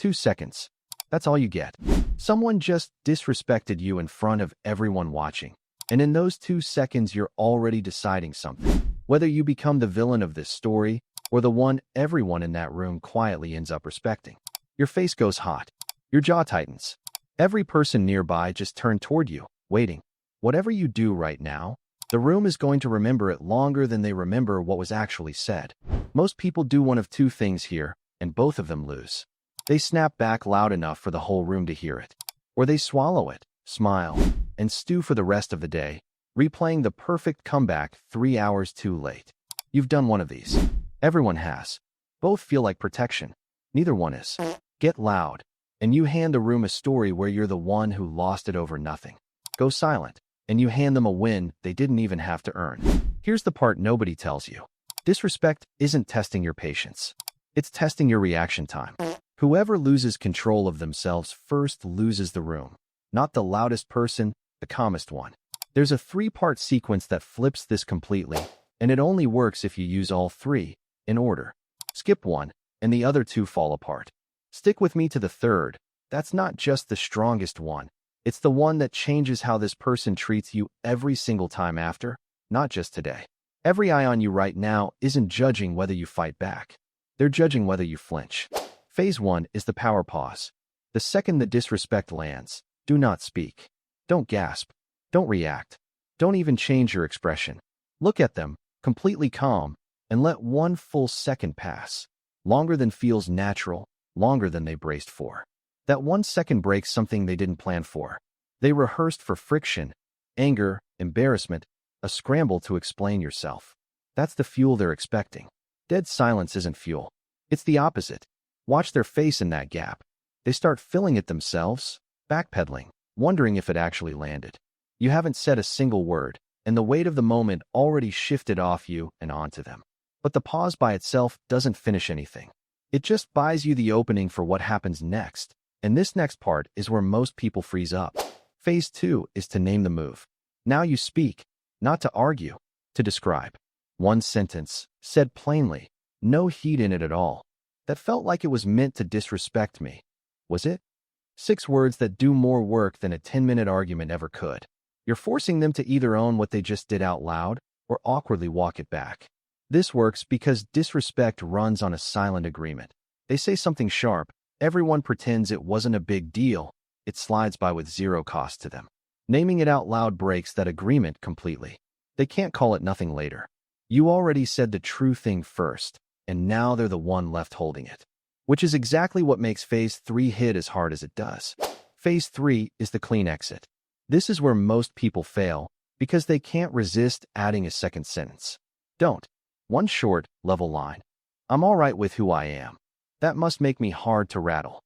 2 seconds. That's all you get. Someone just disrespected you in front of everyone watching. And in those 2 seconds, you're already deciding something. Whether you become the villain of this story or the one everyone in that room quietly ends up respecting. Your face goes hot. Your jaw tightens. Every person nearby just turned toward you, waiting. Whatever you do right now, the room is going to remember it longer than they remember what was actually said. Most people do one of two things here, and both of them lose. They snap back loud enough for the whole room to hear it. Or they swallow it, smile, and stew for the rest of the day, replaying the perfect comeback 3 hours too late. You've done one of these. Everyone has. Both feel like protection. Neither one is. Get loud, and you hand the room a story where you're the one who lost it over nothing. Go silent, and you hand them a win they didn't even have to earn. Here's the part nobody tells you. Disrespect isn't testing your patience. It's testing your reaction time. Whoever loses control of themselves first loses the room. Not the loudest person, the calmest one. There's a 3-part sequence that flips this completely, and it only works if you use all 3 in order. Skip one, and the other 2 fall apart. Stick with me to the third. That's not just the strongest one. It's the one that changes how this person treats you every single time after, not just today. Every eye on you right now isn't judging whether you fight back. They're judging whether you flinch. Phase 1 is the power pause. The second the disrespect lands, do not speak. Don't gasp. Don't react. Don't even change your expression. Look at them, completely calm, and let 1 full second pass. Longer than feels natural, longer than they braced for. That 1 second breaks something they didn't plan for. They rehearsed for friction, anger, embarrassment, a scramble to explain yourself. That's the fuel they're expecting. Dead silence isn't fuel. It's the opposite. Watch their face in that gap. They start filling it themselves, backpedaling, wondering if it actually landed. You haven't said a single word, and the weight of the moment already shifted off you and onto them. But the pause by itself doesn't finish anything. It just buys you the opening for what happens next. And this next part is where most people freeze up. Phase 2 is to name the move. Now you speak, not to argue, to describe. 1 sentence, said plainly, no heat in it at all. That felt like it was meant to disrespect me. Was it? 6 words that do more work than a 10-minute argument ever could. You're forcing them to either own what they just did out loud or awkwardly walk it back. This works because disrespect runs on a silent agreement. They say something sharp, everyone pretends it wasn't a big deal. It slides by with 0 cost to them. Naming it out loud breaks that agreement completely. They can't call it nothing later. You already said the true thing first, and now they're the one left holding it. Which is exactly what makes Phase 3 hit as hard as it does. Phase 3 is the clean exit. This is where most people fail because they can't resist adding a second sentence. Don't. 1 short, level line. I'm all right with who I am. That must make me hard to rattle.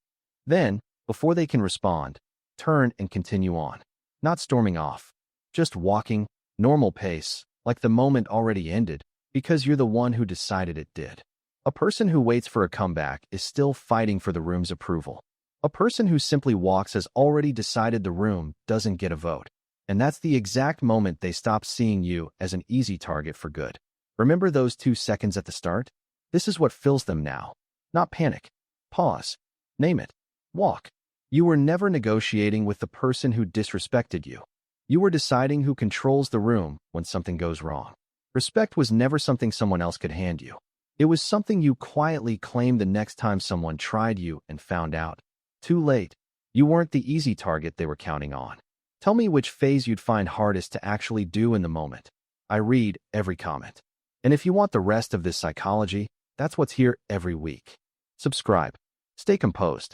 Then, before they can respond, turn and continue on. Not storming off. Just walking, normal pace, like the moment already ended, because you're the one who decided it did. A person who waits for a comeback is still fighting for the room's approval. A person who simply walks has already decided the room doesn't get a vote. And that's the exact moment they stop seeing you as an easy target for good. Remember those 2 seconds at the start? This is what fills them now. Not panic. Pause. Name it. Walk. You were never negotiating with the person who disrespected you. You were deciding who controls the room when something goes wrong. Respect was never something someone else could hand you. It was something you quietly claimed the next time someone tried you and found out. Too late. You weren't the easy target they were counting on. Tell me which phase you'd find hardest to actually do in the moment. I read every comment. And if you want the rest of this psychology, that's what's here every week. Subscribe. Stay composed.